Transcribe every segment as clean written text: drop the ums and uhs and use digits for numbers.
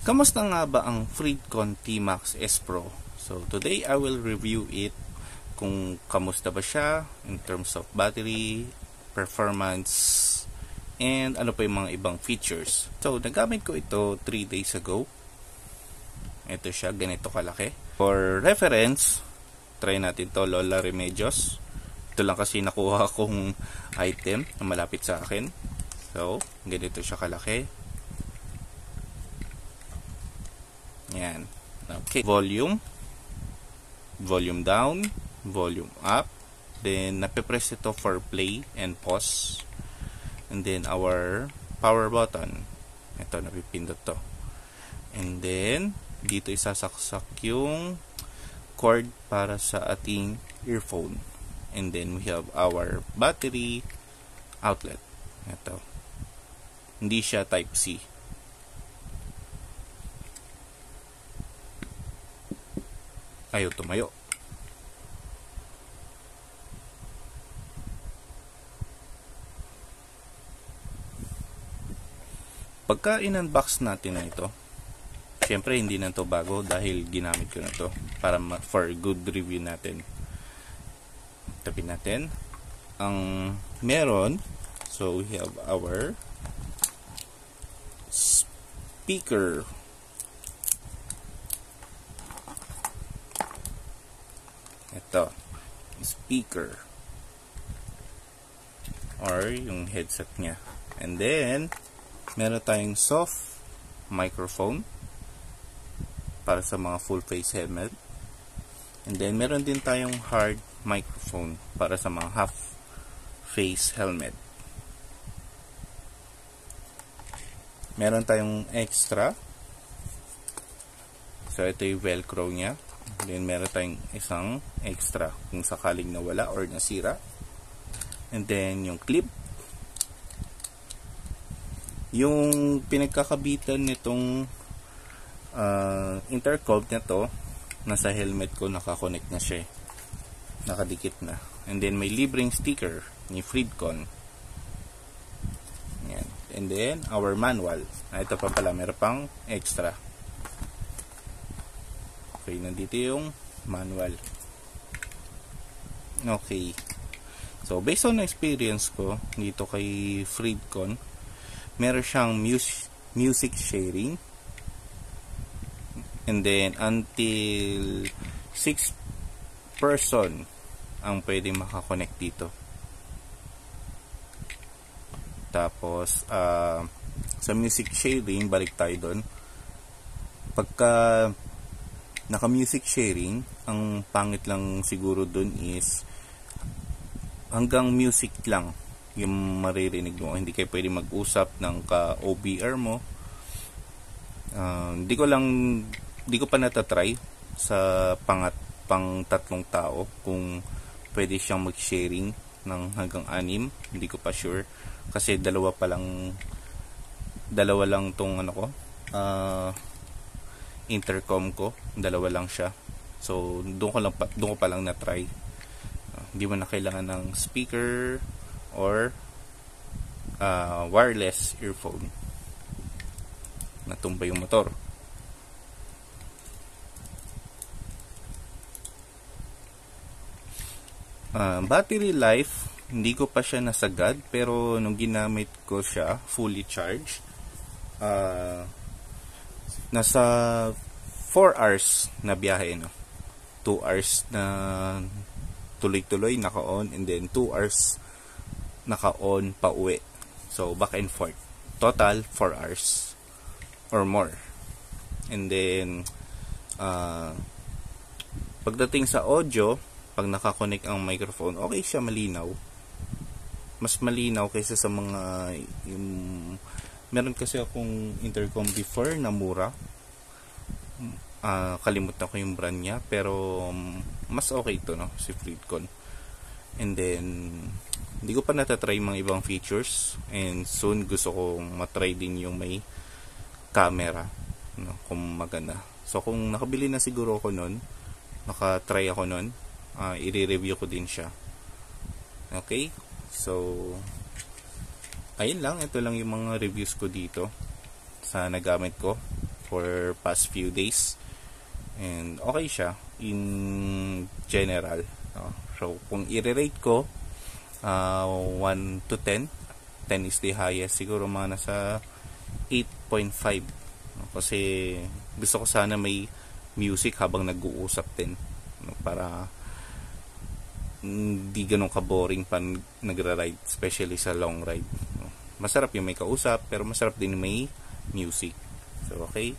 Kamusta nga ba ang Freedcon T-Max S Pro? So today I will review it kung kamusta ba siya in terms of battery, performance, and ano pa yung mga ibang features. So nagamit ko ito 3 days ago. Ito siya, ganito kalaki. For reference, try natin to, Lola Remedios. Ito lang kasi nakuha kong item na malapit sa akin. So ganito siya kalaki. Yan. Okay. Volume down, volume up. Then, napipress ito for play and pause. And then, our power button. Ito, napipindot to. And then, dito isasaksak yung cord para sa ating earphone. And then, we have our battery outlet. Ito. Hindi siya Type-C. Ayaw tumayo. Pagka in-unbox natin na ito, syempre hindi na ito bago dahil ginamit ko na ito para for good review natin. Tapin natin ang meron. So we have our speaker. Ito, speaker or yung headset niya. And then meron tayong soft microphone para sa mga full face helmet. And then meron din tayong hard microphone para sa mga half face helmet. Meron tayong extra. So ito yung velcro niya. Then meron tayong isang extra kung sakaling nawala or nasira. And then yung clip. Yung pinagkakabitan nitong intercom nito, nasa helmet ko, nakakonect na siya. Nakadikit na. And then may libreng sticker ni Freedcon. Yan. And then our manual. Ito pa pala, meron pang extra. Okay, nandito yung manual. Okay. So, based on experience ko dito kay Freedcon, meron siyang music sharing. And then, until 6 person ang pwedeng makakonect dito. Tapos, sa music sharing, balik tayo doon. Pagka naka-music sharing, ang pangit lang siguro dun is hanggang music lang yung maririnig mo. Hindi kayo pwede mag-usap ng ka-OBR mo. Hindi ko pa natatry sa pang tatlong tao kung pwede siyang mag-sharing ng hanggang 6. Hindi ko pa sure kasi dalawa lang tong ano ko, intercom ko, dalawa lang siya. So doon ko pa lang na try. Hindi mo na kailangan ng speaker or wireless earphone. Natumba yung motor. Battery life, hindi ko pa siya nasagad, pero nung ginamit ko siya fully charged, nasa 4 hours na biyahe, no? 2 hours na tuloy-tuloy naka-on, and then 2 hours naka-on pa uwi. So back and forth. Total 4 hours or more. And then pagdating sa audio, pag nakakonect ang microphone, okay siya, malinaw. Mas malinaw kaysa sa mga meron kasi akong intercom before na mura. Kalimutan ko yung brand niya, pero mas okay ito, no, si Freedcon. And then hindi ko pa natatry mga ibang features, and soon gusto kong matry din yung may camera, no, kung maganda. So kung nakabili na siguro ako nun, nakatry ako nun, i-review ko din siya. Okay, so ayun lang, ito lang yung mga reviews ko dito sa nagamit ko for past few days. And okay siya in general. So kung i-rate ko 1 to 10, 10 is the highest, siguro mga nasa 8.5. Kasi gusto ko sana may music habang nag-uusap din, para hindi ganun ka-boring pa nagra-ride, especially sa long ride. Masarap yung may kausap, pero masarap din may music. So okay,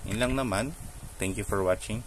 yun lang naman. Thank you for watching.